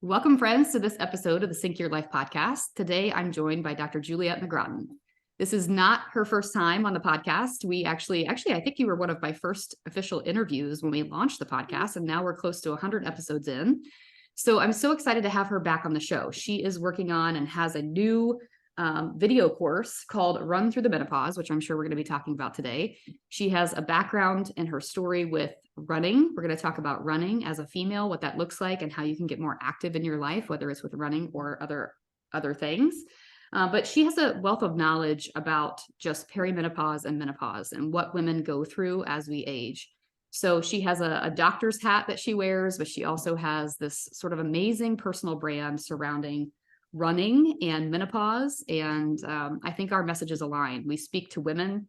Welcome, friends, to this episode of the Sync Your Life podcast. Today, I'm joined by Dr. Juliet McGrattan. This is not her first time on the podcast. We actually, I think you were one of my first official interviews when we launched the podcast, and now we're close to 100 episodes in. So I'm so excited to have her back on the show. She is working on and has a new video course called Run Through the Menopause, which I'm sure we're going to be talking about today. She has a background in her story with running. We're going to talk about running as a female, what that looks like, and how you can get more active in your life, whether it's with running or other things. But she has a wealth of knowledge about just perimenopause and menopause and what women go through as we age. So she has a doctor's hat that she wears, but she also has this sort of amazing personal brand surrounding running and menopause. And I think our messages align. We speak to women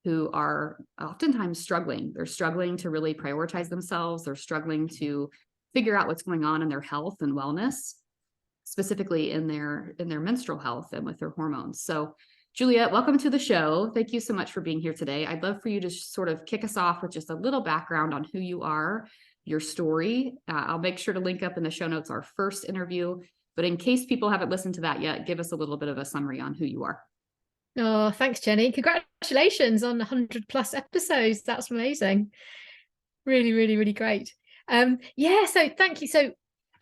who are oftentimes struggling. They're struggling to really prioritize themselves. They're struggling to figure out what's going on in their health and wellness, specifically in their menstrual health and with their hormones. So Juliet, welcome to the show. Thank you so much for being here today. I'd love for you to sort of kick us off with just a little background on who you are, your story. I'll make sure to link up in the show notes our first interview, but in case people haven't listened to that yet, give us a little bit of a summary on who you are. Oh, thanks, Jenny. Congratulations on 100 plus episodes. That's amazing. Really, really, really great. So thank you. So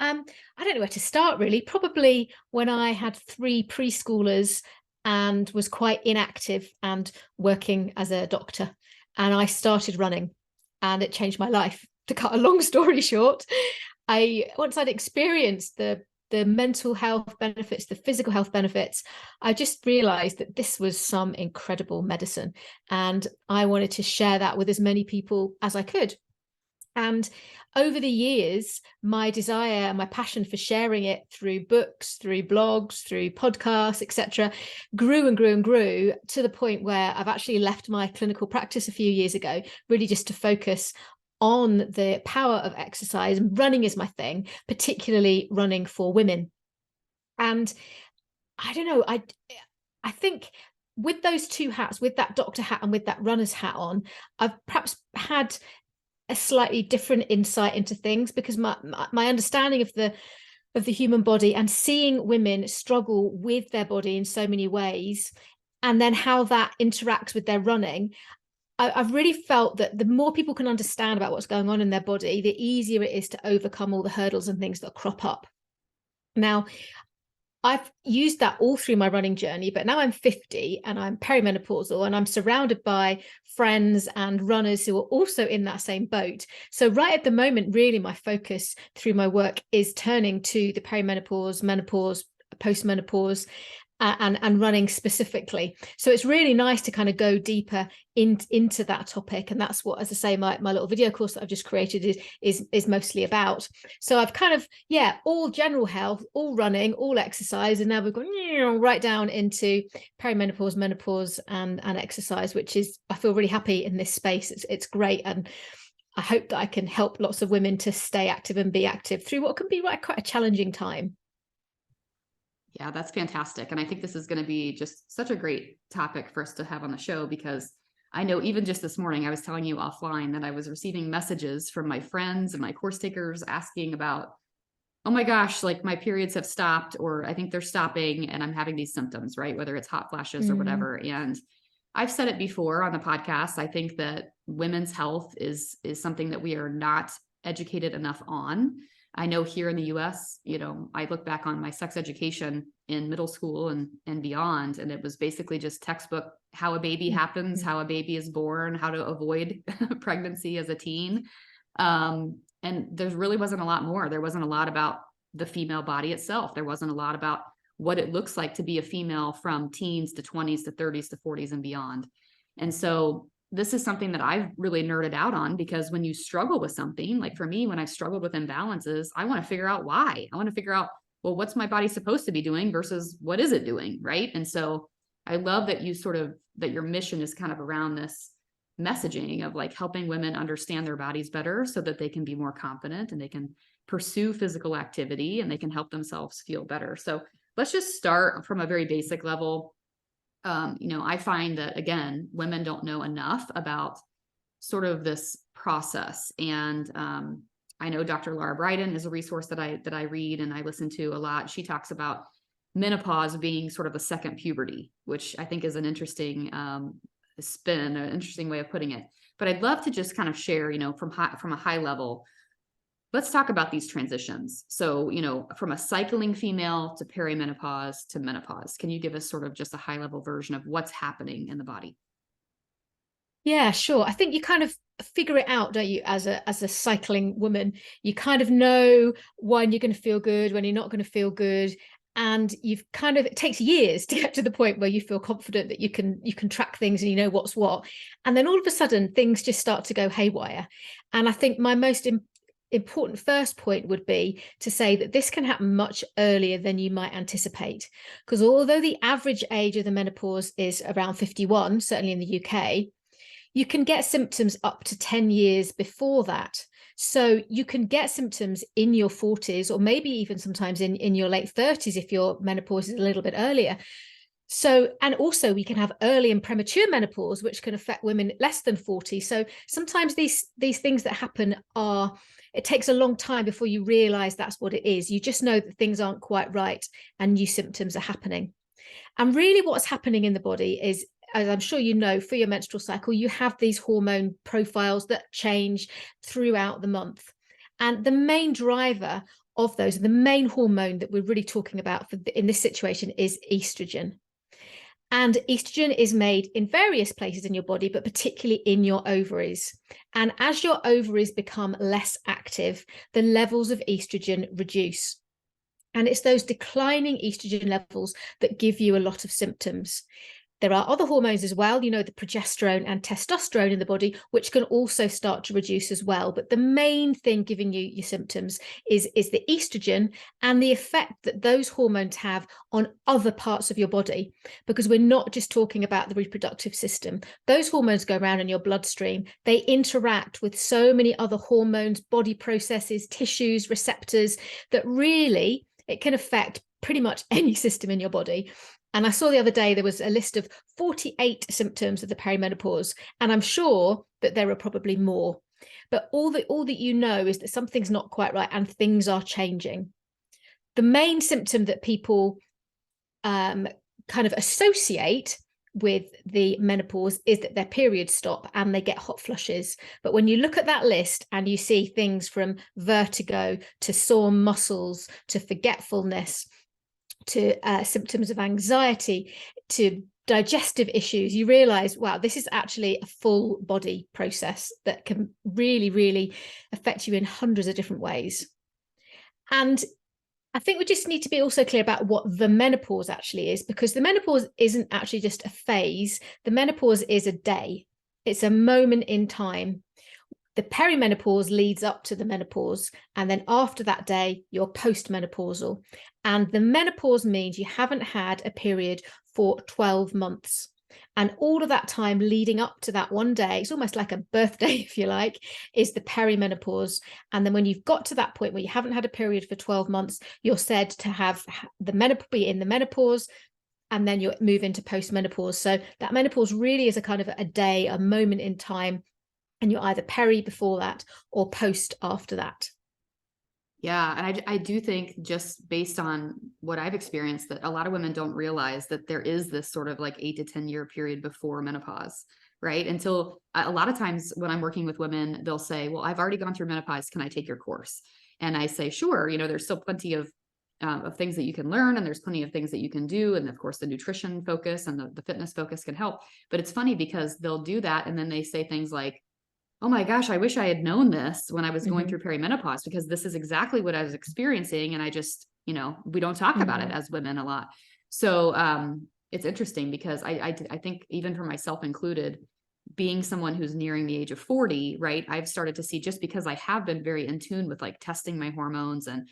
I don't know where to start, really. Probably when I had 3 preschoolers and was quite inactive and working as a doctor. And I started running and it changed my life. To cut a long story short, once I'd experienced the mental health benefits, the physical health benefits, I just realized that this was some incredible medicine. And I wanted to share that with as many people as I could. And over the years, my desire and my passion for sharing it through books, through blogs, through podcasts, etc., grew and grew and grew to the point where I've actually left my clinical practice a few years ago, really just to focus on the power of exercise. Running is my thing, particularly running for women. And I don't know, I think with those 2 hats, with that doctor hat and with that runner's hat on, I've perhaps had a slightly different insight into things, because my understanding of the human body and seeing women struggle with their body in so many ways, and then how that interacts with their running, I've really felt that the more people can understand about what's going on in their body, the easier it is to overcome all the hurdles and things that crop up. Now, I've used that all through my running journey, but now I'm 50 and I'm perimenopausal and I'm surrounded by friends and runners who are also in that same boat. So right at the moment, really my focus through my work is turning to the perimenopause, menopause, postmenopause, and running specifically. So it's really nice to kind of go deeper into that topic. And that's what, as I say, my little video course that I've just created is mostly about. So I've kind of, all general health, all running, all exercise. And now we've gone right down into perimenopause, menopause and exercise, which is, I feel really happy in this space. It's great. And I hope that I can help lots of women to stay active and be active through what can be quite a challenging time. Yeah, that's fantastic. And I think this is going to be just such a great topic for us to have on the show, because I know even just this morning, I was telling you offline that I was receiving messages from my friends and my course takers asking about, oh my gosh, like my periods have stopped, or I think they're stopping and I'm having these symptoms, right? Whether it's hot flashes or whatever. And I've said it before on the podcast. I think that women's health is something that we are not educated enough on. I know here in the US, I look back on my sex education in middle school and beyond, and it was basically just textbook, how a baby happens, how a baby is born, how to avoid pregnancy as a teen. And there really wasn't a lot more. There wasn't a lot about the female body itself. There wasn't a lot about what it looks like to be a female from teens to 20s to 30s to 40s and beyond. And so this is something that I've really nerded out on, because when you struggle with something, like for me, when I've struggled with imbalances, I want to figure out why. I want to figure out, well, what's my body supposed to be doing versus what is it doing, right? And so I love that that your mission is kind of around this messaging of like helping women understand their bodies better so that they can be more confident and they can pursue physical activity and they can help themselves feel better. So let's just start from a very basic level. I find that, again, women don't know enough about sort of this process. And I know Dr. Laura Brydon is a resource that I read and I listen to a lot. She talks about menopause being sort of a second puberty, which I think is an interesting spin, an interesting way of putting it. But I'd love to just kind of share, from a high level, let's talk about these transitions. So, from a cycling female to perimenopause to menopause, can you give us sort of just a high level version of what's happening in the body? Yeah, sure. I think you kind of figure it out, don't you, as a cycling woman? You kind of know when you're going to feel good, when you're not going to feel good. And it takes years to get to the point where you feel confident that you can track things and you know what's what. And then all of a sudden things just start to go haywire. And I think my most important first point would be to say that this can happen much earlier than you might anticipate. Because although the average age of the menopause is around 51, certainly in the UK, you can get symptoms up to 10 years before that. So you can get symptoms in your 40s, or maybe even sometimes in your late 30s if your menopause is a little bit earlier. So, and also we can have early and premature menopause, which can affect women less than 40. So sometimes these things that happen it takes a long time before you realize that's what it is. You just know that things aren't quite right and new symptoms are happening. And really what's happening in the body is, as I'm sure you know, for your menstrual cycle, you have these hormone profiles that change throughout the month. And the main driver of those, the main hormone that we're really talking about in this situation, is estrogen. And estrogen is made in various places in your body, but particularly in your ovaries. And as your ovaries become less active, the levels of estrogen reduce. And it's those declining estrogen levels that give you a lot of symptoms. There are other hormones as well, the progesterone and testosterone in the body, which can also start to reduce as well. But the main thing giving you your symptoms is the estrogen and the effect that those hormones have on other parts of your body, because we're not just talking about the reproductive system. Those hormones go around in your bloodstream. They interact with so many other hormones, body processes, tissues, receptors, that really it can affect pretty much any system in your body. And I saw the other day there was a list of 48 symptoms of the perimenopause, and I'm sure that there are probably more. But all that you know is that something's not quite right and things are changing. The main symptom that people kind of associate with the menopause is that their periods stop and they get hot flushes. But when you look at that list and you see things from vertigo to sore muscles to forgetfulness to symptoms of anxiety to digestive issues, you realize, wow, this is actually a full body process that can really, really affect you in hundreds of different ways. And I think we just need to be also clear about what the menopause actually is, because the menopause isn't actually just a phase. The menopause is a day. It's a moment in time. The perimenopause leads up to the menopause, and then after that day, you're postmenopausal. And the menopause means you haven't had a period for 12 months. And all of that time leading up to that one day, it's almost like a birthday, if you like, is the perimenopause. And then when you've got to that point where you haven't had a period for 12 months, you're said to have be in the menopause, and then you move into postmenopause. So that menopause really is a kind of a day, a moment in time, and you're either peri before that or post after that. Yeah. And I do think, just based on what I've experienced, that a lot of women don't realize that there is this sort of like 8 to 10 year period before menopause, right? Until a lot of times when I'm working with women, they'll say, well, I've already gone through menopause. Can I take your course? And I say, sure, there's still plenty of things that you can learn, and there's plenty of things that you can do. And of course, the nutrition focus and the fitness focus can help. But it's funny because they'll do that. And then they say things like, oh my gosh, I wish I had known this when I was going through perimenopause, because this is exactly what I was experiencing. And I just, we don't talk about it as women a lot. So it's interesting because I think, even for myself included, being someone who's nearing the age of 40, right, I've started to see, just because I have been very in tune with like testing my hormones and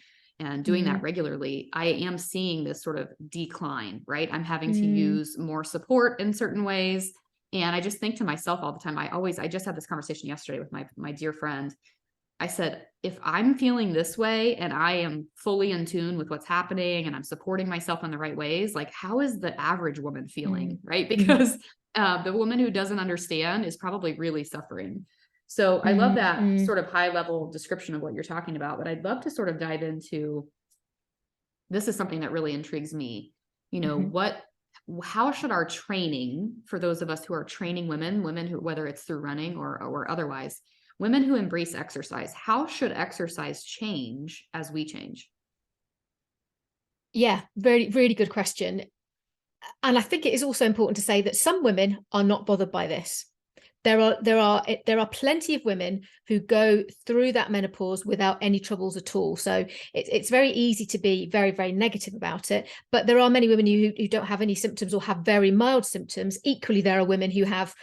doing that regularly, I am seeing this sort of decline, right? I'm having to use more support in certain ways. And I just think to myself all the time, I just had this conversation yesterday with my dear friend. I said, if I'm feeling this way and I am fully in tune with what's happening and I'm supporting myself in the right ways, like, how is the average woman feeling, right? Because the woman who doesn't understand is probably really suffering. So I love that Mm-hmm. sort of high level description of what you're talking about, but I'd love to sort of dive into, this is something that really intrigues me. You know, how should our training, for those of us who are training women who, whether it's through running or otherwise, women who embrace exercise, how should exercise change as we change? Yeah, very, really good question. And I think it is also important to say that some women are not bothered by this. There are plenty of women who go through that menopause without any troubles at all. So it's very easy to be very, very negative about it. But there are many women who don't have any symptoms or have very mild symptoms. Equally, there are women who have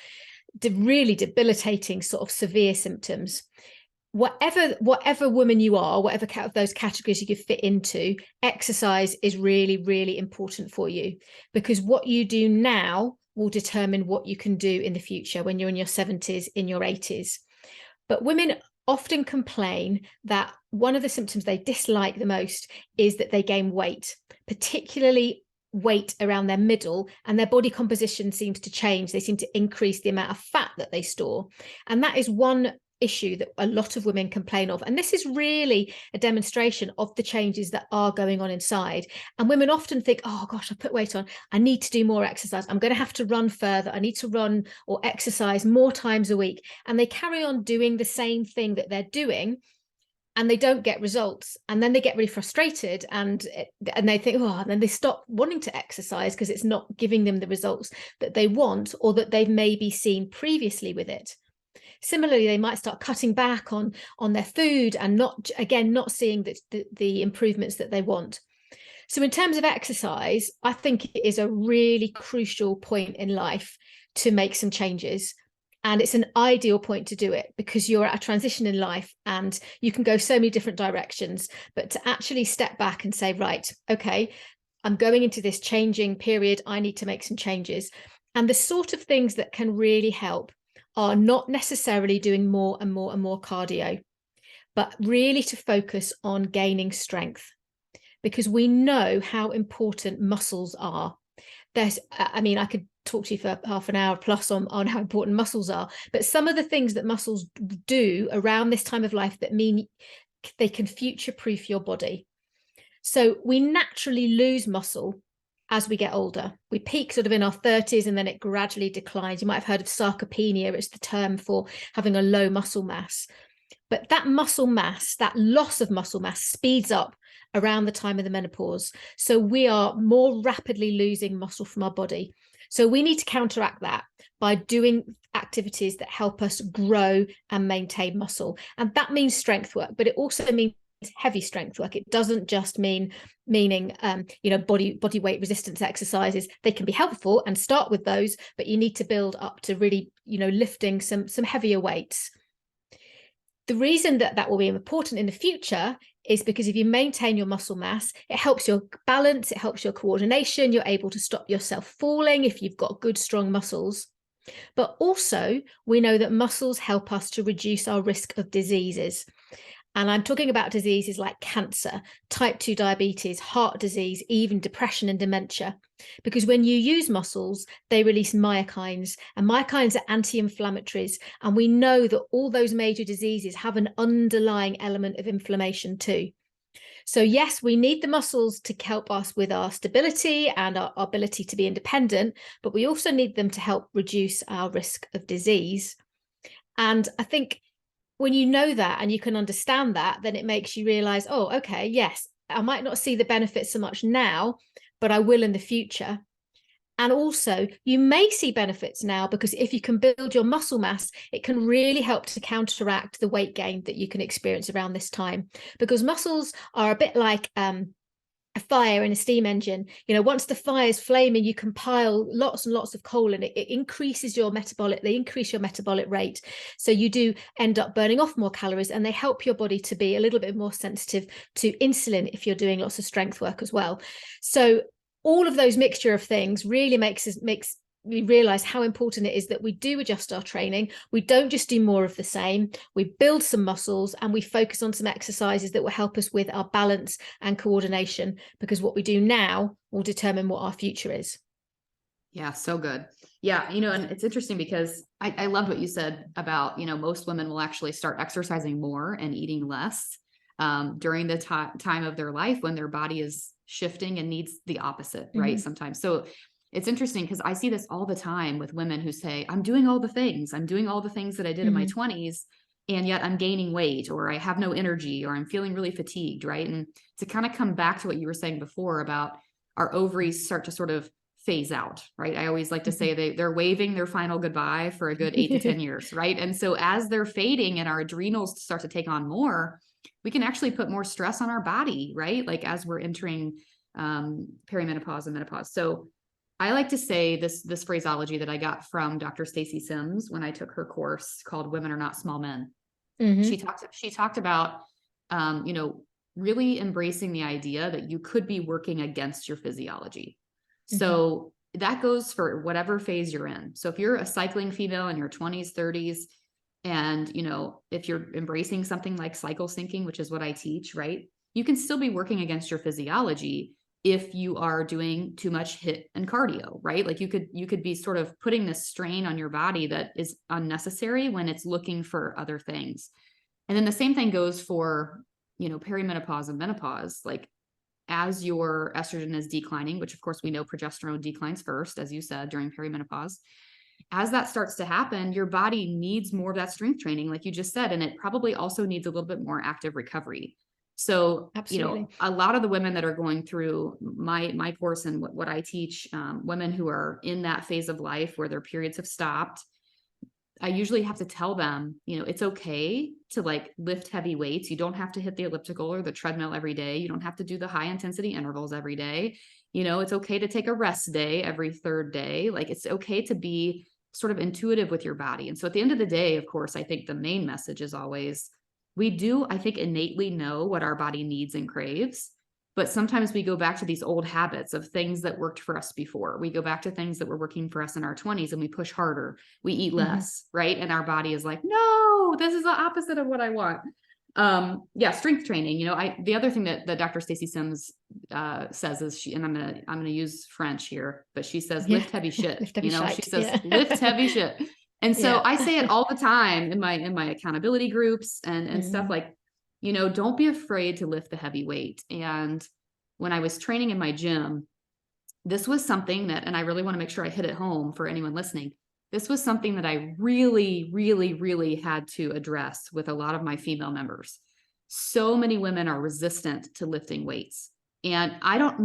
really debilitating sort of severe symptoms. Whatever woman you are, whatever of those categories you could fit into, exercise is really, really important for you, because what you do now will determine what you can do in the future when you're in your 70s, in your 80s. But women often complain that one of the symptoms they dislike the most is that they gain weight, particularly weight around their middle, and their body composition seems to change. They seem to increase the amount of fat that they store. And that is one issue that a lot of women complain of. And this is really a demonstration of the changes that are going on inside. And women often think, oh gosh, I put weight on, I need to do more exercise, I'm going to have to run further, I need to run or exercise more times a week. And they carry on doing the same thing that they're doing, and they don't get results, and then they get really frustrated, and they think, oh, and then they stop wanting to exercise because it's not giving them the results that they want or that they've maybe seen previously with it. Similarly, they might start cutting back on their food and not seeing the improvements that they want. So in terms of exercise, I think it is a really crucial point in life to make some changes. And it's an ideal point to do it because you're at a transition in life and you can go so many different directions. But to actually step back and say, right, okay, I'm going into this changing period, I need to make some changes. And the sort of things that can really help are not necessarily doing more and more and more cardio, but really to focus on gaining strength, because we know how important muscles are. I could talk to you for half an hour plus on how important muscles are, but some of the things that muscles do around this time of life that mean they can future-proof your body. So we naturally lose muscle as we get older. We peak sort of in our 30s and then it gradually declines. You might have heard of sarcopenia. It's the term for having a low muscle mass. But that muscle mass, that loss of muscle mass, speeds up around the time of the menopause. So we are more rapidly losing muscle from our body. So we need to counteract that by doing activities that help us grow and maintain muscle. And that means strength work, but it also means heavy strength work. It doesn't just meaning body weight resistance exercises. They can be helpful and start with those, but you need to build up to really lifting some heavier weights. The reason that will be important in the future is because if you maintain your muscle mass, it helps your balance, it helps your coordination, you're able to stop yourself falling if you've got good, strong muscles. But also, we know that muscles help us to reduce our risk of diseases. And I'm talking about diseases like cancer, type 2 diabetes, heart disease, even depression and dementia. Because when you use muscles, they release myokines, and myokines are anti-inflammatories. And we know that all those major diseases have an underlying element of inflammation too. So yes, we need the muscles to help us with our stability and our ability to be independent, but we also need them to help reduce our risk of disease. And I think when you know that and you can understand that, then it makes you realize, oh, okay, yes, I might not see the benefits so much now, but I will in the future. And also, you may see benefits now because if you can build your muscle mass, it can really help to counteract the weight gain that you can experience around this time. Because muscles are a bit like a fire in a steam engine. Once the fire is flaming, you can pile lots and lots of coal in it. It increases they increase your metabolic rate. So you do end up burning off more calories, and they help your body to be a little bit more sensitive to insulin if you're doing lots of strength work as well. So all of those mixture of things really makes we realize how important it is that we do adjust our training. We don't just do more of the same. We build some muscles and we focus on some exercises that will help us with our balance and coordination, because what we do now will determine what our future is. Yeah, so good. Yeah, and it's interesting because I loved what you said about, most women will actually start exercising more and eating less during the time of their life when their body is shifting and needs the opposite, right? Sometimes. So it's interesting because I see this all the time with women who say, I'm doing all the things. I'm doing all the things that I did in my 20s, and yet I'm gaining weight, or I have no energy, or I'm feeling really fatigued, right? And to kind of come back to what you were saying before about our ovaries start to sort of phase out, right? I always like to say they're waving their final goodbye for a good 8 to 10 years, right? And so as they're fading and our adrenals start to take on more, we can actually put more stress on our body, right? Like as we're entering perimenopause and menopause. So I like to say this phraseology that I got from Dr. Stacy Sims when I took her course called Women Are Not Small Men. She talked about really embracing the idea that you could be working against your physiology. So that goes for whatever phase you're in. So if you're a cycling female in your 20s, 30s, and if you're embracing something like cycle syncing, which is what I teach, right? You can still be working against your physiology if you are doing too much HIIT and cardio, right? Like you could be sort of putting this strain on your body that is unnecessary when it's looking for other things. And then the same thing goes for, perimenopause and menopause. Like as your estrogen is declining, which of course we know progesterone declines first, as you said, during perimenopause, as that starts to happen, your body needs more of that strength training, like you just said, and it probably also needs a little bit more active recovery. So, Absolutely. a lot of the women that are going through my course and what I teach, women who are in that phase of life where their periods have stopped, I usually have to tell them, it's okay to like lift heavy weights. You don't have to hit the elliptical or the treadmill every day. You don't have to do the high intensity intervals every day. It's okay to take a rest day every third day. Like it's okay to be sort of intuitive with your body. And so at the end of the day, of course, I think the main message is always, we do, I think, innately know what our body needs and craves. But sometimes we go back to these old habits of things that worked for us before. We go back to things that were working for us in our 20s and we push harder. We eat less, right? And our body is like, no, this is the opposite of what I want. Strength training. The other thing that Dr. Stacy Sims says is and I'm gonna use French here, but she says lift heavy shit. Lift heavy shite. She says lift heavy shit. And so I say it all the time in my accountability groups and stuff like, don't be afraid to lift the heavy weight. And when I was training in my gym, this was something that, and I really want to make sure I hit it home for anyone listening. This was something that I really, really, really had to address with a lot of my female members. So many women are resistant to lifting weights. And I don't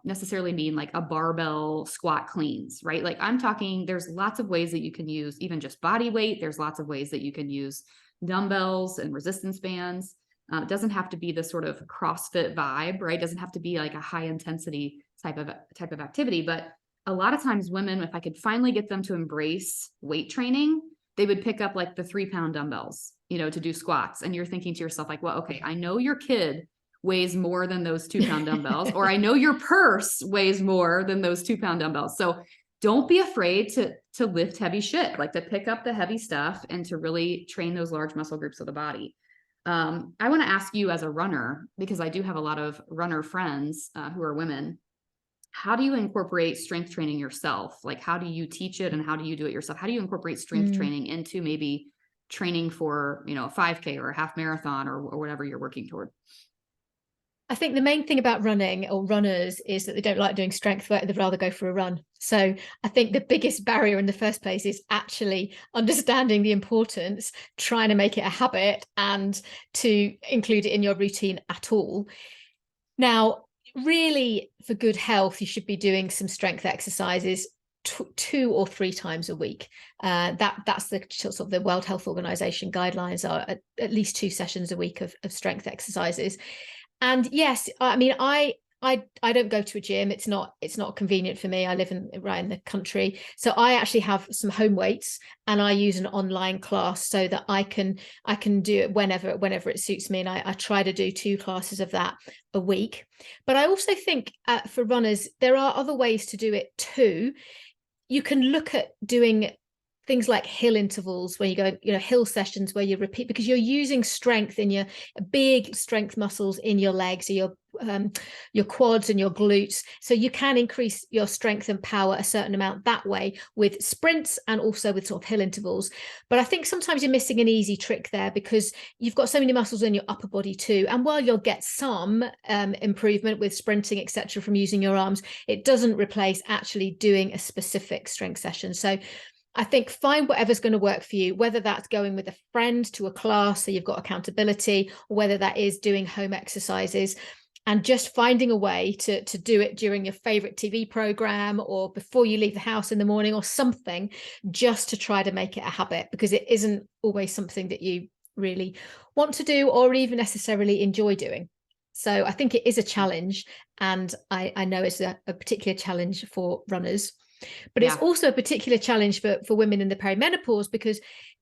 necessarily mean like a barbell squat cleans, right? Like I'm talking, there's lots of ways that you can use even just body weight. There's lots of ways that you can use dumbbells and resistance bands. It doesn't have to be the sort of CrossFit vibe, right? It doesn't have to be like a high intensity type of activity. But a lot of times women, if I could finally get them to embrace weight training, they would pick up like the 3-pound dumbbells, to do squats. And you're thinking to yourself like, well, okay, I know your kid weighs more than those 2-pound dumbbells, or I know your purse weighs more than those 2-pound dumbbells. So don't be afraid to lift heavy shit, like to pick up the heavy stuff and to really train those large muscle groups of the body. I want to ask you as a runner, because I do have a lot of runner friends who are women. How do you incorporate strength training yourself? Like, how do you teach it and how do you do it yourself? How do you incorporate strength training into maybe training for, a 5K or a half marathon or whatever you're working toward? I think the main thing about running or runners is that they don't like doing strength work. They'd rather go for a run. So I think the biggest barrier in the first place is actually understanding the importance, trying to make it a habit and to include it in your routine at all. Now, really, for good health, you should be doing some strength exercises 2 or 3 times a week. That's the sort of the World Health Organization guidelines are at least 2 sessions a week of strength exercises. And yes, I mean, I don't go to a gym. It's not convenient for me. I live right in the country. So I actually have some home weights and I use an online class so that I can do it whenever it suits me. And I try to do 2 classes of that a week. But I also think for runners, there are other ways to do it too. You can look at doing things like hill intervals where you go, hill sessions where you repeat, because you're using strength in your big strength muscles in your legs or your your quads and your glutes. So you can increase your strength and power a certain amount that way with sprints and also with sort of hill intervals. But I think sometimes you're missing an easy trick there, because you've got so many muscles in your upper body too. And while you'll get some improvement with sprinting, etc., from using your arms, it doesn't replace actually doing a specific strength session. So I think find whatever's going to work for you, whether that's going with a friend to a class so you've got accountability, or whether that is doing home exercises, and just finding a way to do it during your favorite TV program or before you leave the house in the morning or something, just to try to make it a habit, because it isn't always something that you really want to do or even necessarily enjoy doing. So I think it is a challenge, and I know it's a particular challenge for runners. But it's also a particular challenge for women in the perimenopause, because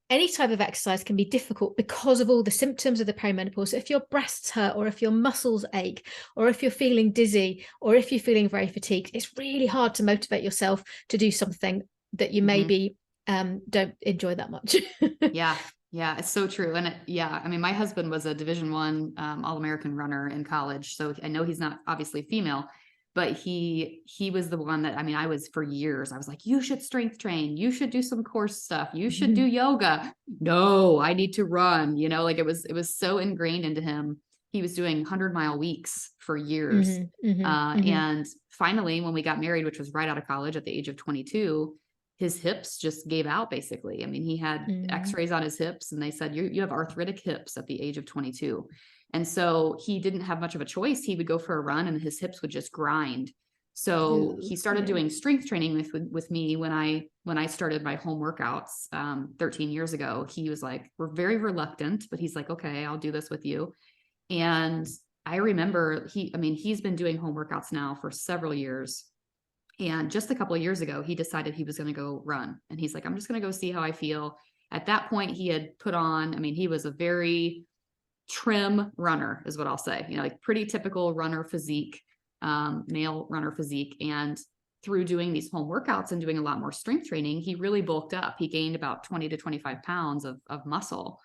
any type of exercise can be difficult because of all the symptoms of the perimenopause. If your breasts hurt, or if your muscles ache, or if you're feeling dizzy, or if you're feeling very fatigued, it's really hard to motivate yourself to do something that you maybe don't enjoy that much. Yeah, it's so true. And I mean, my husband was a Division I All-American runner in college. So I know he's not obviously female, but he was the one that, I mean, I was for years, I was like, you should strength train, you should do some core stuff, you should do yoga. No, I need to run, you know, like it was so ingrained into him. He was doing 100-mile weeks for years. And finally, when we got married, which was right out of college at the age of 22, his hips just gave out basically. I mean, he had x-rays on his hips and they said, you have arthritic hips at the age of 22. And so he didn't have much of a choice. He would go for a run and his hips would just grind. So he started doing strength training with me when I started my home workouts 13 years ago. He was like, we're very reluctant, but he's like, okay, I'll do this with you. And I remember he's been doing home workouts now for several years. And just a couple of years ago, he decided he was going to go run. And he's like, I'm just going to go see how I feel. At that point, he had put on, I mean, he was a very trim runner is what I'll say, you know, like pretty typical runner physique, male runner physique. And through doing these home workouts and doing a lot more strength training, he really bulked up. He gained about 20 to 25 pounds of muscle.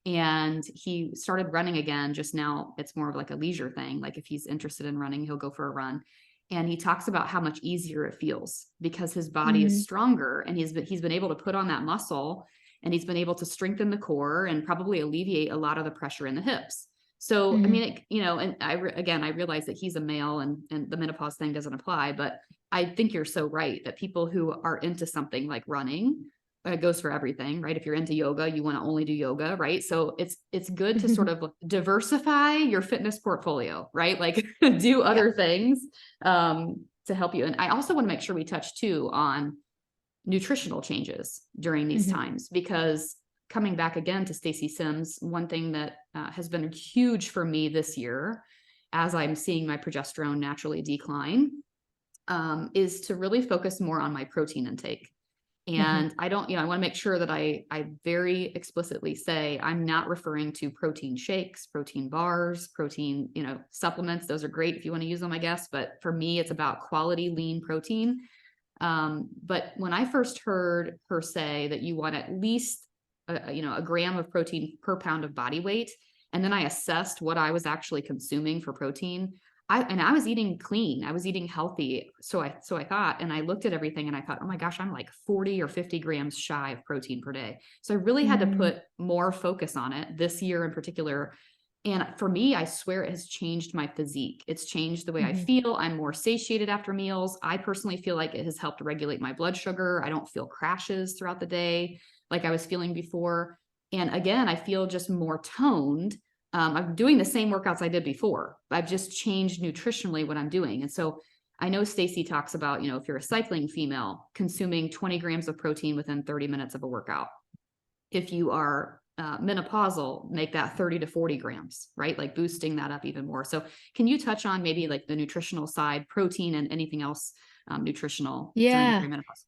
And he started running again. Just now it's more of like a leisure thing. Like if he's interested in running, he'll go for a run. And he talks about how much easier it feels because his body is stronger and he's been able to put on that muscle, and he's been able to strengthen the core and probably alleviate a lot of the pressure in the hips. So, I mean, and I realize that he's a male and the menopause thing doesn't apply, but I think you're so right that people who are into something like running, it goes for everything, right? If you're into yoga, you want to only do yoga, right? So it's good to sort of diversify your fitness portfolio, right? Like do other things to help you. And I also want to make sure we touch too on nutritional changes during these times, because coming back again to Stacy Sims, one thing that has been huge for me this year, as I'm seeing my progesterone naturally decline, is to really focus more on my protein intake. And I want to make sure that I very explicitly say I'm not referring to protein shakes, protein bars, protein, supplements. Those are great if you want to use them, I guess. But for me, it's about quality lean protein. But when I first heard her say that you want at least a gram of protein per pound of body weight, and then I assessed what I was actually consuming for protein, I was eating clean, I was eating healthy. So I thought, and I looked at everything and I thought, oh my gosh, I'm like 40 or 50 grams shy of protein per day. So I really had to put more focus on it this year in particular. And for me, I swear it has changed my physique. It's changed the way I feel. I'm more satiated after meals. I personally feel like it has helped regulate my blood sugar. I don't feel crashes throughout the day like I was feeling before. And again, I feel just more toned. I'm doing the same workouts I did before. I've just changed nutritionally what I'm doing. And so I know Stacy talks about, if you're a cycling female, consuming 20 grams of protein within 30 minutes of a workout. If you are menopausal, make that 30 to 40 grams, right? Like boosting that up even more. So can you touch on maybe like the nutritional side, protein and anything else nutritional during perimenopause?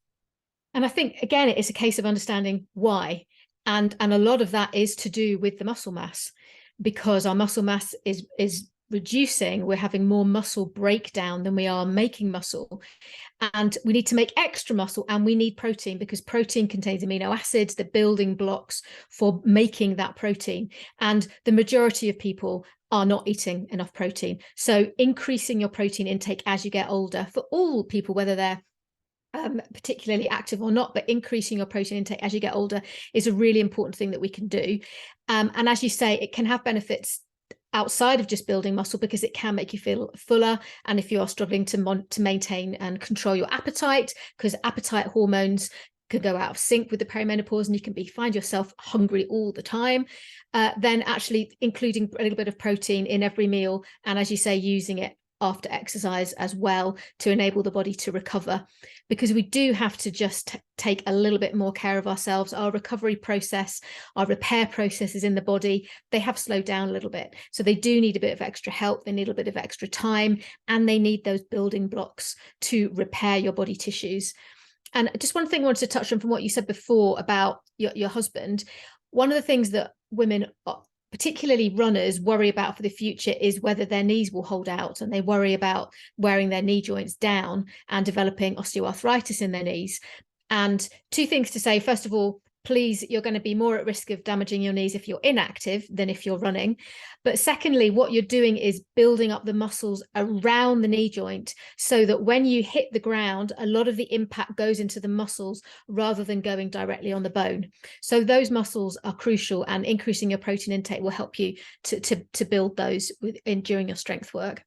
And I think, again, it's a case of understanding why. And a lot of that is to do with the muscle mass, because our muscle mass is reducing, we're having more muscle breakdown than we are making muscle. And we need to make extra muscle, and we need protein, because protein contains amino acids, the building blocks for making that protein. And the majority of people are not eating enough protein. So increasing your protein intake as you get older, for all people, whether they're particularly active or not, but increasing your protein intake as you get older is a really important thing that we can do. And as you say, it can have benefits outside of just building muscle, because it can make you feel fuller. And if you are struggling to maintain and control your appetite, because appetite hormones could go out of sync with the perimenopause and you can find yourself hungry all the time, then actually including a little bit of protein in every meal, and as you say, using it after exercise as well to enable the body to recover, because we do have to just take a little bit more care of ourselves. Our recovery process, our repair processes in the body, they have slowed down a little bit. So they do need a bit of extra help. They need a bit of extra time, and they need those building blocks to repair your body tissues. And just one thing I wanted to touch on from what you said before about your husband. One of the things that women, particularly runners, worry about for the future is whether their knees will hold out, and they worry about wearing their knee joints down and developing osteoarthritis in their knees. And two things to say. First of all, please, you're going to be more at risk of damaging your knees if you're inactive than if you're running. But secondly, what you're doing is building up the muscles around the knee joint, so that when you hit the ground, a lot of the impact goes into the muscles rather than going directly on the bone. So those muscles are crucial, and increasing your protein intake will help you to build those during your strength work.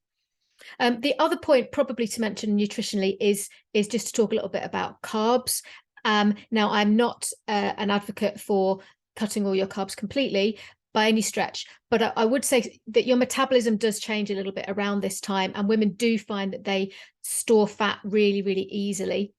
The other point probably to mention nutritionally is just to talk a little bit about carbs. Now, I'm not an advocate for cutting all your carbs completely by any stretch, but I would say that your metabolism does change a little bit around this time, and women do find that they store fat really, really easily.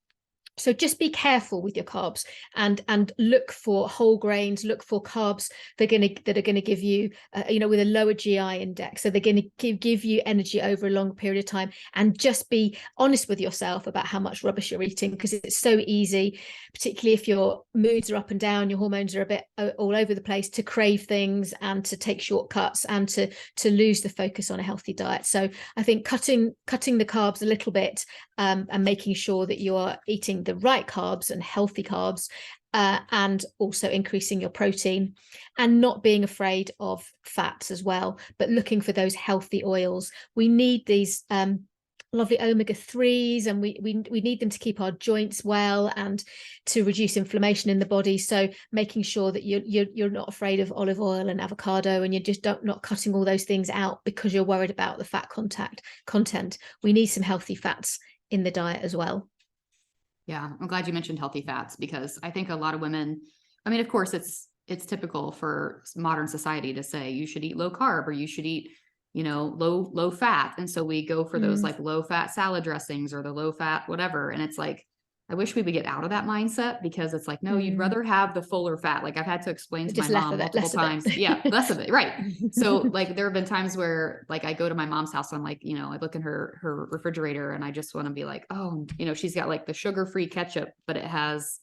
So just be careful with your carbs, and look for whole grains, look for carbs that are going to give you, with a lower GI index. So they're going to give you energy over a long period of time, and just be honest with yourself about how much rubbish you're eating, because it's so easy, particularly if your moods are up and down, your hormones are a bit all over the place, to crave things and to take shortcuts and to lose the focus on a healthy diet. So I think cutting the carbs a little bit, and making sure that you are eating the right carbs and healthy carbs, and also increasing your protein, and not being afraid of fats as well, but looking for those healthy oils. We need these lovely omega-3s, and we need them to keep our joints well and to reduce inflammation in the body. So making sure that you're not afraid of olive oil and avocado, and you're just not cutting all those things out because you're worried about the fat content. We need some healthy fats in the diet as well. Yeah, I'm glad you mentioned healthy fats, because I think a lot of women, I mean, of course, it's typical for modern society to say you should eat low carb, or you should eat, low fat. And so we go for those like low fat salad dressings or the low fat whatever. And it's like, I wish we would get out of that mindset, because it's like, no, you'd rather have the fuller fat. Like I've had to explain to my mom multiple times. Yeah, less of it. Right. So like there have been times where like I go to my mom's house, I'm like, I look in her refrigerator and I just want to be like, oh, she's got like the sugar-free ketchup, but it has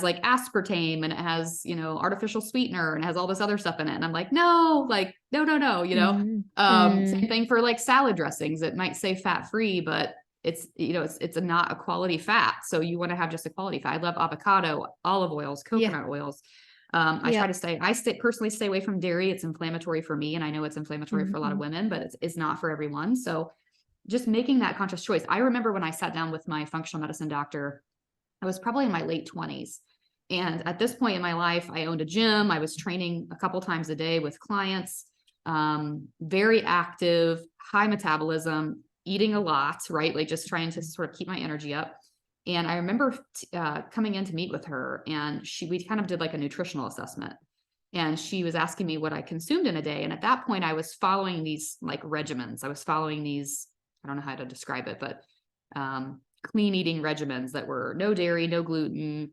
like aspartame, and it has, artificial sweetener, and it has all this other stuff in it. And I'm like, no, same thing for like salad dressings. It might say fat-free, but it's not a quality fat. So you want to have just a quality fat. I love avocado, olive oils, coconut oils. I personally stay away from dairy. It's inflammatory for me. And I know it's inflammatory for a lot of women, but it's not for everyone. So just making that conscious choice. I remember when I sat down with my functional medicine doctor, I was probably in my late 20s. And at this point in my life, I owned a gym. I was training a couple times a day with clients, very active, high metabolism, eating a lot, right? Like just trying to sort of keep my energy up. And I remember coming in to meet with her, and we kind of did like a nutritional assessment. And she was asking me what I consumed in a day. And at that point, I was following these like regimens. I was following these, I don't know how to describe it, but clean eating regimens that were no dairy, no gluten,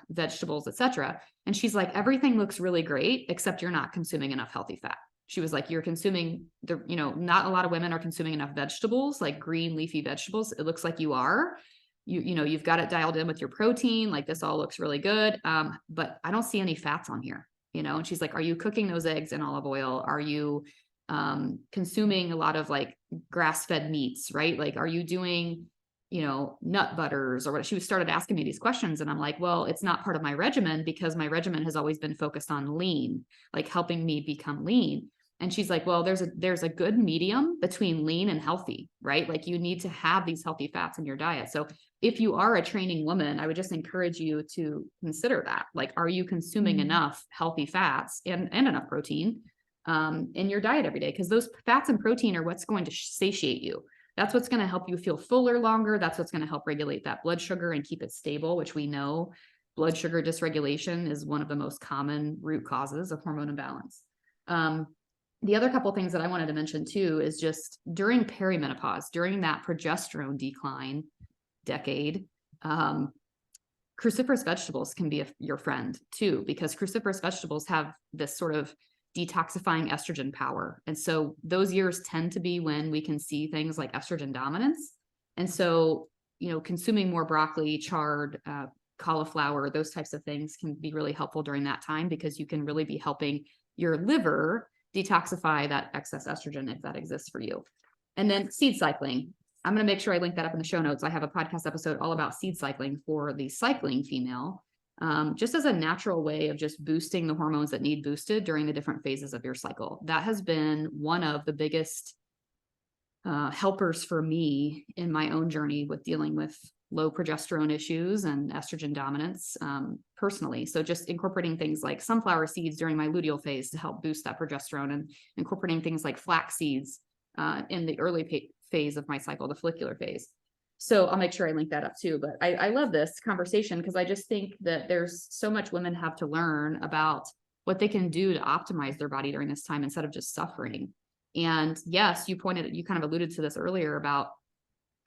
vegetables, etc. And she's like, everything looks really great, except you're not consuming enough healthy fat. She was like, you're consuming not a lot of women are consuming enough vegetables, like green leafy vegetables. It looks like you are, you've got it dialed in with your protein. Like this all looks really good. But I don't see any fats on here, and she's like, are you cooking those eggs in olive oil? Are you, consuming a lot of like grass-fed meats, right? Like, are you doing, nut butters or what? She started asking me these questions, and I'm like, well, it's not part of my regimen because my regimen has always been focused on lean, like helping me become lean. And she's like, well, there's a good medium between lean and healthy, right? Like, you need to have these healthy fats in your diet. So if you are a training woman, I would just encourage you to consider that. Like, are you consuming enough healthy fats and enough protein in your diet every day? Because those fats and protein are what's going to satiate you. That's what's going to help you feel fuller longer. That's what's going to help regulate that blood sugar and keep it stable, which we know blood sugar dysregulation is one of the most common root causes of hormone imbalance. The other couple things that I wanted to mention too is just during perimenopause, during that progesterone decline decade, cruciferous vegetables can be your friend too, because cruciferous vegetables have this sort of detoxifying estrogen power. And so those years tend to be when we can see things like estrogen dominance. And so, consuming more broccoli, chard, cauliflower, those types of things can be really helpful during that time, because you can really be helping your liver detoxify that excess estrogen if that exists for you. And then seed cycling. I'm going to make sure I link that up in the show notes. I have a podcast episode all about seed cycling for the cycling female, just as a natural way of just boosting the hormones that need boosted during the different phases of your cycle. That has been one of the biggest helpers for me in my own journey with dealing with low progesterone issues and estrogen dominance personally. So just incorporating things like sunflower seeds during my luteal phase to help boost that progesterone, and incorporating things like flax seeds in the early phase of my cycle, the follicular phase. So I'll make sure I link that up too. But I love this conversation because I just think that there's so much women have to learn about what they can do to optimize their body during this time instead of just suffering. And yes, you kind of alluded to this earlier about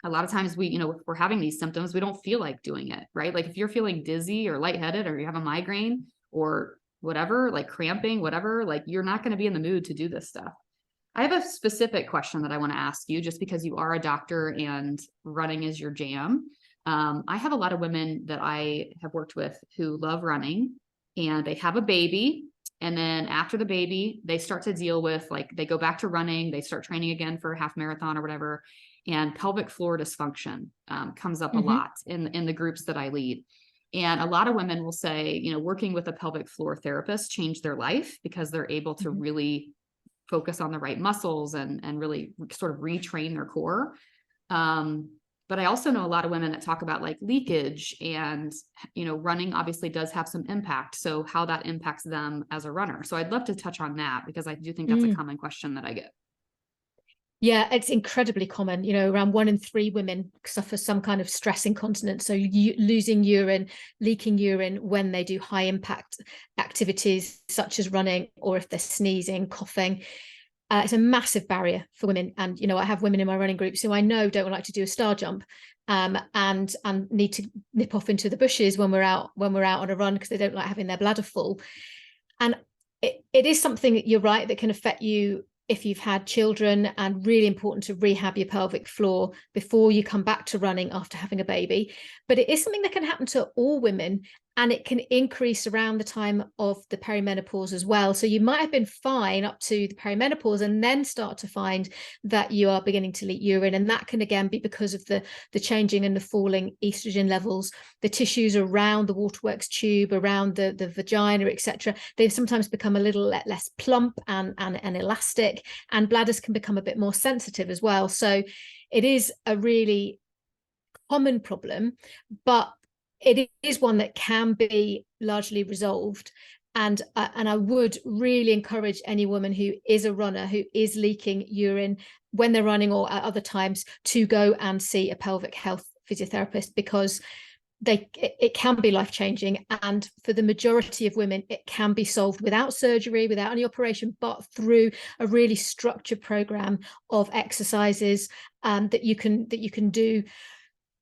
a lot of times if we're having these symptoms, we don't feel like doing it, right? Like if you're feeling dizzy or lightheaded, or you have a migraine or whatever, like cramping, whatever, like you're not going to be in the mood to do this stuff. I have a specific question that I want to ask you, just because you are a doctor and running is your jam. I have a lot of women that I have worked with who love running, and they have a baby. And then after the baby, they start to deal with, like, they go back to running, they start training again for a half marathon or whatever. And pelvic floor dysfunction comes up a lot in the groups that I lead. And a lot of women will say, working with a pelvic floor therapist changed their life, because they're able to really focus on the right muscles and really sort of retrain their core. But I also know a lot of women that talk about like leakage, and, running obviously does have some impact. So how that impacts them as a runner. So I'd love to touch on that, because I do think that's a common question that I get. Yeah, it's incredibly common. Around 1 in 3 women suffer some kind of stress incontinence. So losing urine, leaking urine when they do high impact activities such as running, or if they're sneezing, coughing. It's a massive barrier for women. And, I have women in my running groups who I know don't like to do a star jump and need to nip off into the bushes when we're out on a run, because they don't like having their bladder full. And it is something that, you're right, that can affect you if you've had children, and really important to rehab your pelvic floor before you come back to running after having a baby. But it is something that can happen to all women, and it can increase around the time of the perimenopause as well. So you might have been fine up to the perimenopause, and then start to find that you are beginning to leak urine. And that can again be because of the changing and the falling estrogen levels. The tissues around the waterworks tube, around the vagina, etc., they've sometimes become a little less plump and elastic, and bladders can become a bit more sensitive as well. So it is a really common problem, but it is one that can be largely resolved. And I would really encourage any woman who is a runner, who is leaking urine when they're running or at other times, to go and see a pelvic health physiotherapist, because it can be life-changing. And for the majority of women, it can be solved without surgery, without any operation, but through a really structured program of exercises that you can do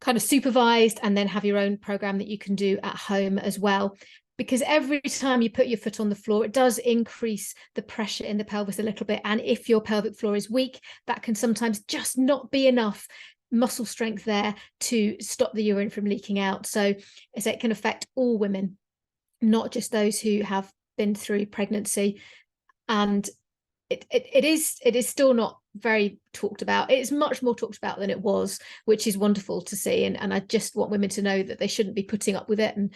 kind of supervised, and then have your own program that you can do at home as well. Because every time you put your foot on the floor, it does increase the pressure in the pelvis a little bit. And if your pelvic floor is weak, that can sometimes just not be enough muscle strength there to stop the urine from leaking out. So it can affect all women, not just those who have been through pregnancy. And it is still not very talked about. It's much more talked about than it was, which is wonderful to see. And I just want women to know that they shouldn't be putting up with it, and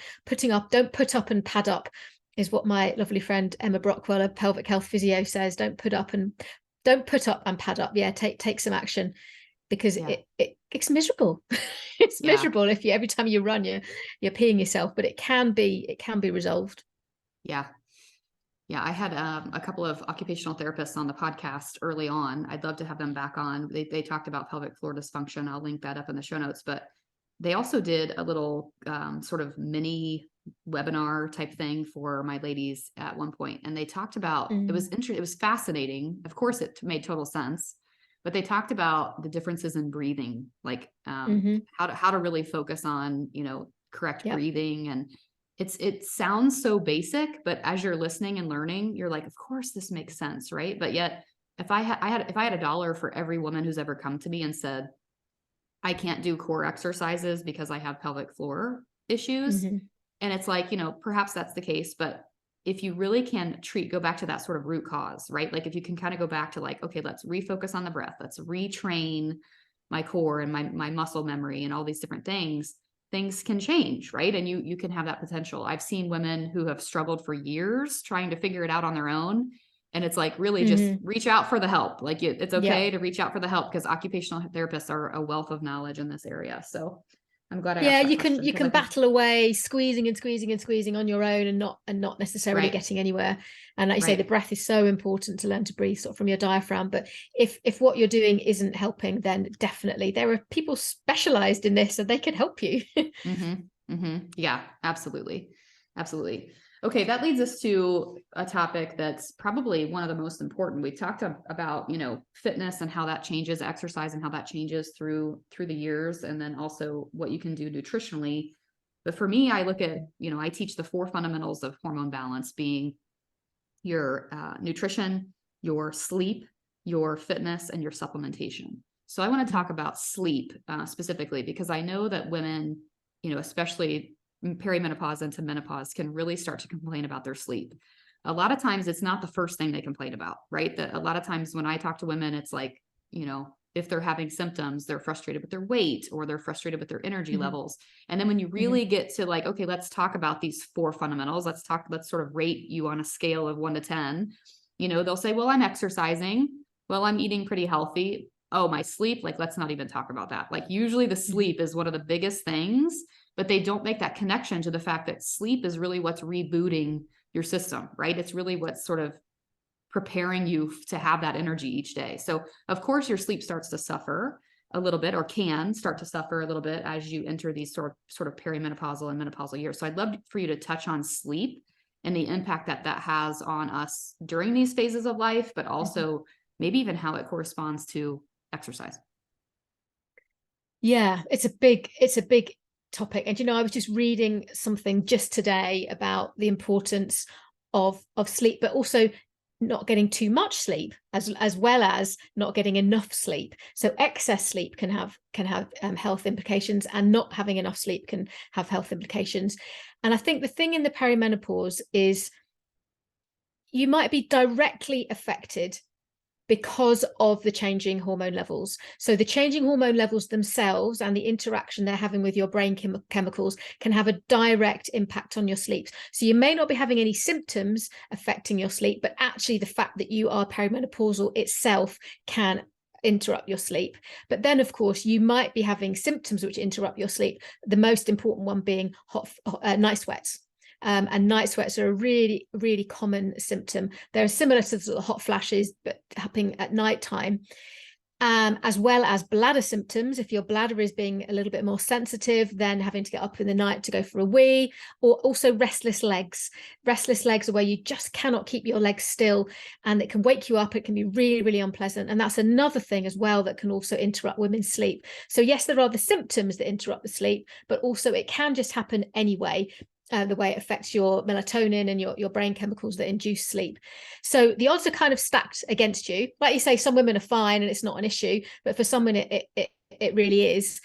don't put up and pad up, is what my lovely friend Emma Brockwell, a pelvic health physio, says. Don't put up and pad up. Yeah, take some action, because it's miserable. It's miserable if you every time you run you're peeing yourself, but it can be resolved. Yeah. I had a couple of occupational therapists on the podcast early on. I'd love to have them back on. They talked about pelvic floor dysfunction. I'll link that up in the show notes, but they also did a little sort of mini webinar type thing for my ladies at one point. And they talked about, it was interesting. It was fascinating. Of course, it made total sense, but they talked about the differences in breathing, like how to really focus on, correct breathing. And it sounds so basic, but as you're listening and learning, you're like, of course this makes sense. Right. But yet if I had $1 for every woman who's ever come to me and said, I can't do core exercises because I have pelvic floor issues. And it's like, perhaps that's the case, but if you really can go back to that sort of root cause, right? Like if you can kind of go back to like, okay, let's refocus on the breath. Let's retrain my core and my muscle memory and all these different things can change, right? And you can have that potential. I've seen women who have struggled for years trying to figure it out on their own. And it's like, really just reach out for the help. Like it's okay to reach out for the help, because occupational therapists are a wealth of knowledge in this area. So I'm glad I asked that question, you can battle away, squeezing on your own and not necessarily getting anywhere. And like you say, the breath is so important to learn to breathe sort of from your diaphragm. But if what you're doing isn't helping, then definitely there are people specialized in this, so they can help you. Yeah, absolutely. Okay, that leads us to a topic that's probably one of the most important. We talked about, fitness and how that changes, exercise and how that changes through the years, and then also what you can do nutritionally. But for me, I look at, I teach the 4 fundamentals of hormone balance, being your nutrition, your sleep, your fitness, and your supplementation. So I want to talk about sleep specifically, because I know that women, especially perimenopause into menopause, can really start to complain about their sleep. A lot of times it's not the first thing they complain about, right? That a lot of times when I talk to women, it's like, if they're having symptoms, they're frustrated with their weight or they're frustrated with their energy levels. And then when you really get to like, okay, let's talk about these 4 fundamentals. Let's sort of rate you on a scale of 1 to 10. They'll say, well, I'm exercising. Well, I'm eating pretty healthy. Oh, my sleep. Like, let's not even talk about that. Like usually the sleep is one of the biggest things, but they don't make that connection to the fact that sleep is really what's rebooting your system, right? It's really what's sort of preparing you to have that energy each day. So of course your sleep starts to suffer a little bit, or can start to suffer a little bit as you enter these sort of perimenopausal and menopausal years. So I'd love for you to touch on sleep and the impact that that has on us during these phases of life, but also maybe even how it corresponds to exercise. Yeah, it's a big topic. And I was just reading something just today about the importance of sleep, but also not getting too much sleep, as well as not getting enough sleep. So excess sleep can have health implications, and not having enough sleep can have health implications. And I think the thing in the perimenopause is you might be directly affected because of the changing hormone levels. So the changing hormone levels themselves and the interaction they're having with your brain chemicals can have a direct impact on your sleep. So you may not be having any symptoms affecting your sleep, but actually the fact that you are perimenopausal itself can interrupt your sleep. But then of course you might be having symptoms which interrupt your sleep, the most important one being night sweats. And night sweats are a really, really common symptom. They're similar to the hot flashes, but happening at night time, as well as bladder symptoms. If your bladder is being a little bit more sensitive, then having to get up in the night to go for a wee, or also restless legs. Restless legs are where you just cannot keep your legs still, and it can wake you up. It can be really, really unpleasant. And that's another thing as well that can also interrupt women's sleep. So yes, there are the symptoms that interrupt the sleep, but also it can just happen anyway. The way it affects your melatonin and your brain chemicals that induce sleep. So the odds are kind of stacked against you. Like you say, some women are fine and it's not an issue, but for some women it really is.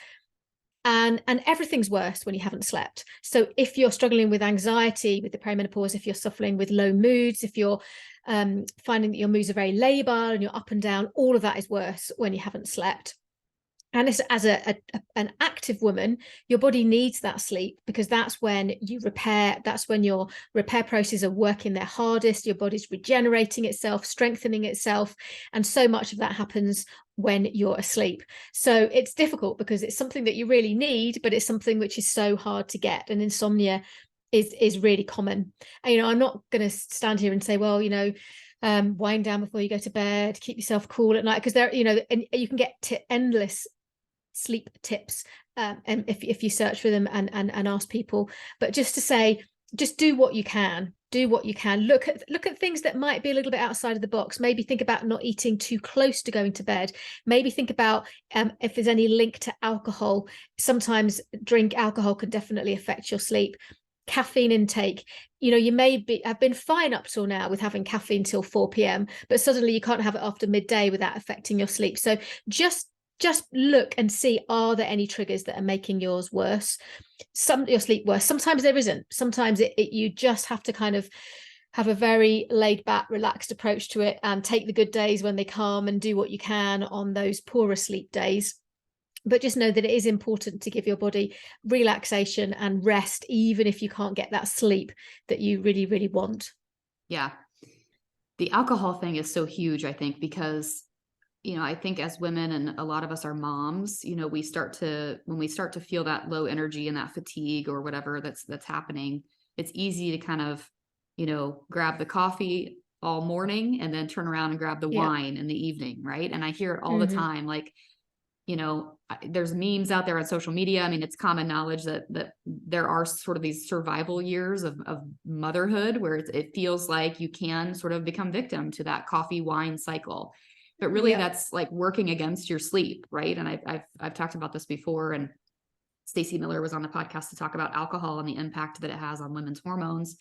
And everything's worse when you haven't slept. So if you're struggling with anxiety with the perimenopause, if you're suffering with low moods, if you're finding that your moods are very labile and you're up and down, all of that is worse when you haven't slept. And as an active woman, your body needs that sleep, because that's when you repair, that's when your repair processes are working their hardest, your body's regenerating itself, strengthening itself. And so much of that happens when you're asleep. So it's difficult because it's something that you really need, but it's something which is so hard to get. And insomnia is really common. And, I'm not going to stand here and say, well, wind down before you go to bed, keep yourself cool at night, because there, and you can get endless sleep tips and if you search for them and ask people. But just to say, just do what you can. Look at things that might be a little bit outside of the box. Maybe think about not eating too close to going to bed. Maybe think about if there's any link to alcohol. Sometimes alcohol can definitely affect your sleep. Caffeine intake, you may have been fine up till now with having caffeine till 4 p.m, but suddenly you can't have it after midday without affecting your sleep. So just look and see, are there any triggers that are making your sleep worse? Sometimes there isn't. Sometimes you just have to kind of have a very laid back, relaxed approach to it, and take the good days when they come and do what you can on those poorer sleep days. But just know that it is important to give your body relaxation and rest, even if you can't get that sleep that you really, really want. Yeah. The alcohol thing is so huge, I think, because I think as women, and a lot of us are moms, when we start to feel that low energy and that fatigue or whatever that's happening, it's easy to kind of, grab the coffee all morning and then turn around and grab the wine in the evening. Right. And I hear it all the time. Like, there's memes out there on social media. I mean, it's common knowledge that there are sort of these survival years of motherhood where it feels like you can sort of become victim to that coffee wine cycle. But really that's like working against your sleep, right? And I've talked about this before, and Stacey Miller was on the podcast to talk about alcohol and the impact that it has on women's hormones.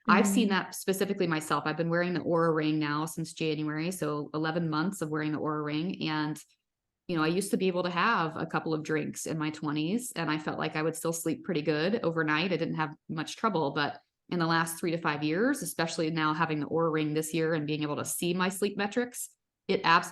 I've seen that specifically myself. I've been wearing the Oura Ring now since January, so 11 months of wearing the Oura Ring. And I used to be able to have a couple of drinks in my 20s, and I felt like I would still sleep pretty good overnight. I didn't have much trouble. But in the last 3 to 5 years, especially now having the Oura Ring this year and being able to see my sleep metrics,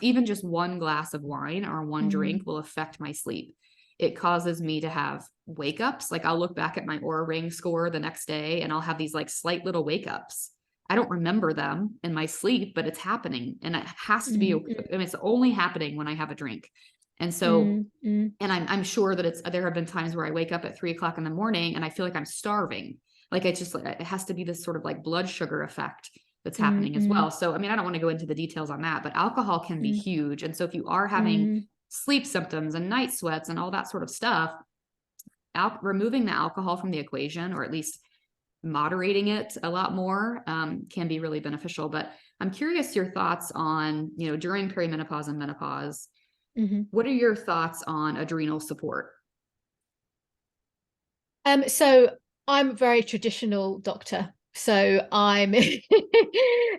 even just one glass of wine or one drink will affect my sleep. It causes me to have wake ups. Like I'll look back at my Oura Ring score the next day and I'll have these like slight little wake ups. I don't remember them in my sleep, but it's happening. And it has to be, it's only happening when I have a drink. And so, and I'm sure that there have been times where I wake up at 3 o'clock in the morning and I feel like I'm starving. Like it has to be this sort of like blood sugar effect that's happening as well. So, I mean, I don't want to go into the details on that, but alcohol can be huge. And so if you are having sleep symptoms and night sweats and all that sort of stuff, removing the alcohol from the equation, or at least moderating it a lot more, can be really beneficial. But I'm curious your thoughts on, during perimenopause and menopause, what are your thoughts on adrenal support? So I'm a very traditional doctor. So I'm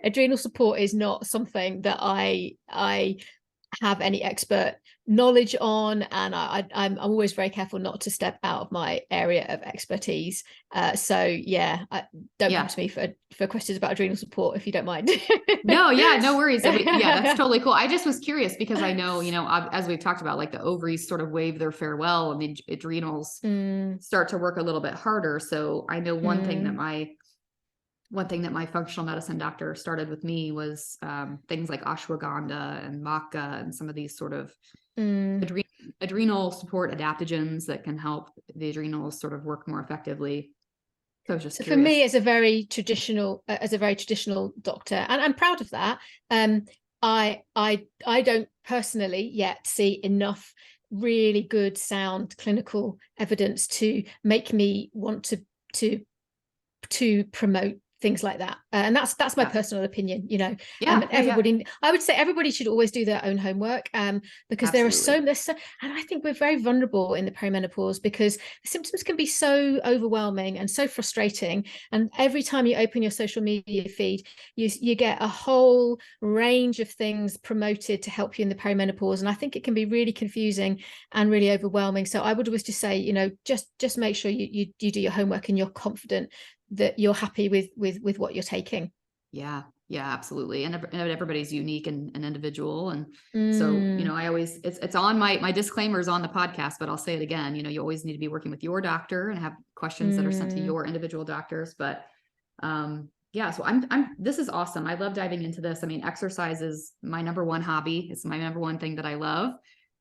adrenal support is not something that I have any expert knowledge on, and I'm always very careful not to step out of my area of expertise. So don't come to me for questions about adrenal support if you don't mind. No worries. That's totally cool. I just was curious because I know, as we've talked about, like the ovaries sort of wave their farewell and the adrenals start to work a little bit harder. So I know one thing that my functional medicine doctor started with me was things like ashwagandha and maca and some of these sort of adrenal support adaptogens that can help the adrenals sort of work more effectively. So I was just curious. For me, as a very traditional doctor, and I'm proud of that. I don't personally yet see enough really good, sound clinical evidence to make me want to promote things like that, and that's my personal opinion. I would say everybody should always do their own homework, because there's so, and I think we're very vulnerable in the perimenopause because the symptoms can be so overwhelming and so frustrating, and every time you open your social media feed you get a whole range of things promoted to help you in the perimenopause, and I think it can be really confusing and really overwhelming. So I would always just say, just make sure you do your homework and you're confident that you're happy with what you're taking. Yeah. Yeah, absolutely. And everybody's unique and individual. And so, Mm, I always, it's on my disclaimers on the podcast, but I'll say it again, you always need to be working with your doctor and have questions that are sent to mm, your individual doctors. But, yeah, so this is awesome. I love diving into this. I mean, exercise is my number one hobby. It's my number one thing that I love.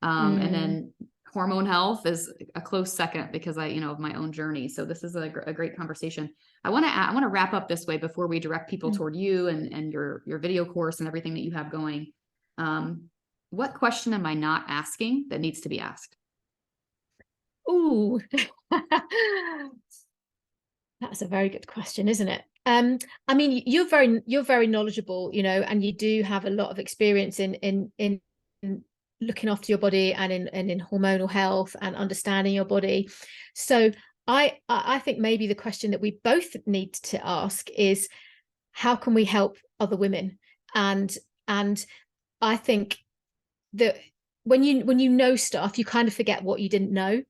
And mm, then hormone health is a close second because of my own journey. So this is a great conversation. I want to wrap up this way before we direct people mm. toward you and your video course and everything that you have going. What question am I not asking that needs to be asked? Ooh, that's a very good question, isn't it? I mean, you're very knowledgeable, and you do have a lot of experience in looking after your body and in hormonal health and understanding your body. So I think maybe the question that we both need to ask is, how can we help other women? And I think that when you know stuff, you kind of forget what you didn't know.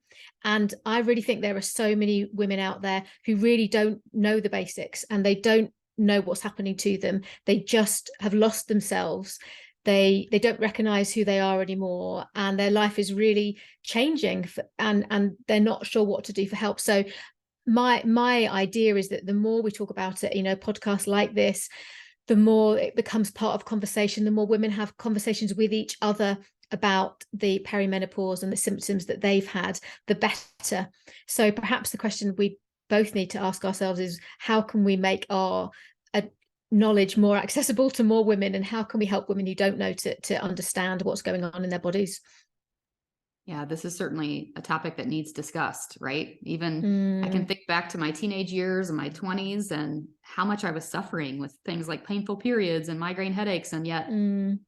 And I really think there are so many women out there who really don't know the basics, and they don't know what's happening to them. They just have lost themselves. They don't recognize who they are anymore, and their life is really changing, and they're not sure what to do for help. So my idea is that the more we talk about it, podcasts like this, the more it becomes part of conversation, the more women have conversations with each other about the perimenopause and the symptoms that they've had, the better. So perhaps the question we both need to ask ourselves is, how can we make our knowledge more accessible to more women, and how can we help women who don't know to understand what's going on in their bodies? Yeah, this is certainly a topic that needs discussed, right? Even I can think back to my teenage years and my 20s and how much I was suffering with things like painful periods and migraine headaches. And yet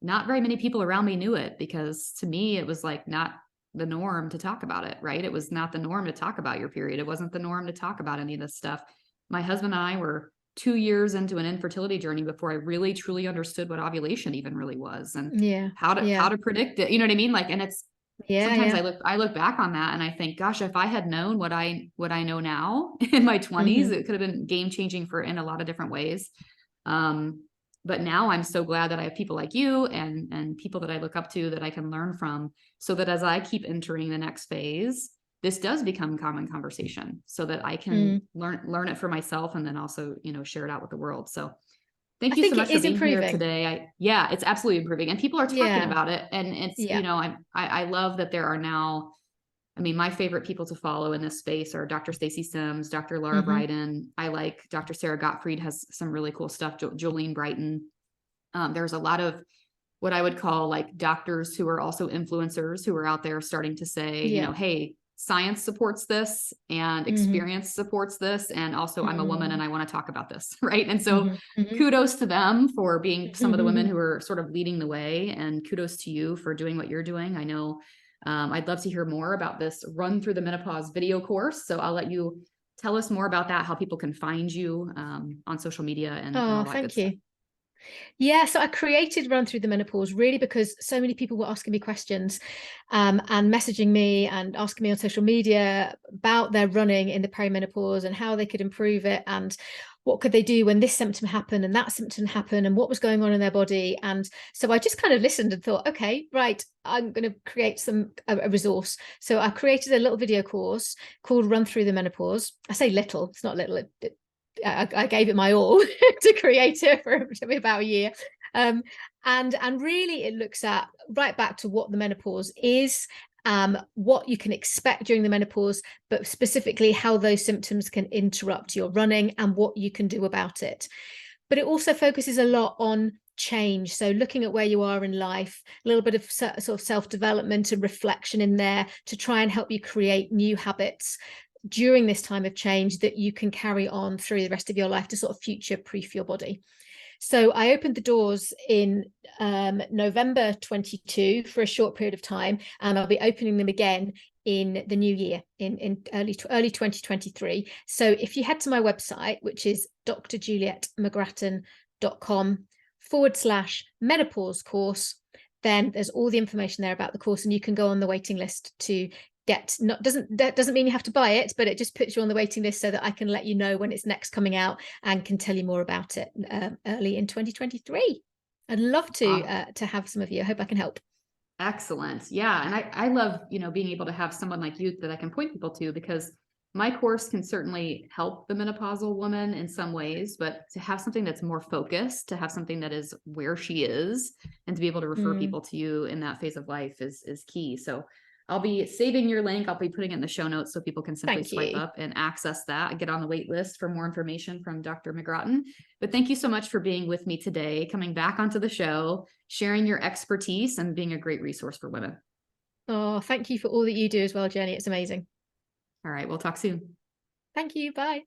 not very many people around me knew it, because to me, it was like not the norm to talk about it, right? It was not the norm to talk about your period. It wasn't the norm to talk about any of this stuff. My husband and I were 2 years into an infertility journey before I really truly understood what ovulation even really was, and Yeah, how to predict it. You know what I mean? Like, and it's sometimes yeah. I look back on that and I think, gosh, if I had known what I know now in my 20s, it could have been game changing in a lot of different ways. But now I'm so glad that I have people like you and people that I look up to that I can learn from, so that as I keep entering the next phase, this does become common conversation, so that I can learn it for myself, and then also, share it out with the world. So thank I you so think it much for is being here improving. today. Yeah, it's absolutely improving, and people are talking Yeah, about it. And it's, yeah. I love that there are now, I mean, my favorite people to follow in this space are Dr. Stacy Sims, Dr. Laura Briden. I like Dr. Sarah Gottfried has some really cool stuff. Jolene Brighton. There's a lot of what I would call like doctors who are also influencers, who are out there starting to say, Yeah. hey, science supports this and experience supports this. And also I'm a woman and I want to talk about this. Right. And so kudos to them for being some of the women who are sort of leading the way, and kudos to you for doing what you're doing. I know I'd love to hear more about this Run Through the Menopause video course. So I'll let you tell us more about that, how people can find you on social media and Oh, all that good thank stuff. you. Yeah, so I created Run Through the Menopause really because so many people were asking me questions, and messaging me and asking me on social media about their running in the perimenopause and how they could improve it, and what could they do when this symptom happened and that symptom happened, and what was going on in their body. And so I just kind of listened and thought, okay, right, I'm going to create a resource. So I created a little video course called Run Through the Menopause. I say little, it's not little. I gave it my all to create it for about a year. And really it looks at right back to what the menopause is, what you can expect during the menopause, but specifically how those symptoms can interrupt your running and what you can do about it. But it also focuses a lot on change. So looking at where you are in life, a little bit of sort of self-development and reflection in there to try and help you create new habits during this time of change that you can carry on through the rest of your life to sort of future-proof your body. So I opened the doors in November 22 for a short period of time, and I'll be opening them again in the new year, in early 2023. So if you head to my website, which is drjulietmcgrattan.com/menopause course, then there's all the information there about the course, and you can go on the waiting list to that doesn't mean you have to buy it, but it just puts you on the waiting list so that I can let you know when it's next coming out and can tell you more about it early in 2023. I'd love to have some of you. I hope I can help. Excellent. Yeah. And I love, being able to have someone like you that I can point people to, because my course can certainly help the menopausal woman in some ways, but to have something that's more focused, to have something that is where she is, and to be able to refer people to you in that phase of life is key. So I'll be saving your link. I'll be putting it in the show notes so people can simply swipe up and access that and get on the wait list for more information from Dr. McGrattan. But thank you so much for being with me today, coming back onto the show, sharing your expertise, and being a great resource for women. Oh, thank you for all that you do as well, Jenny. It's amazing. All right, we'll talk soon. Thank you. Bye.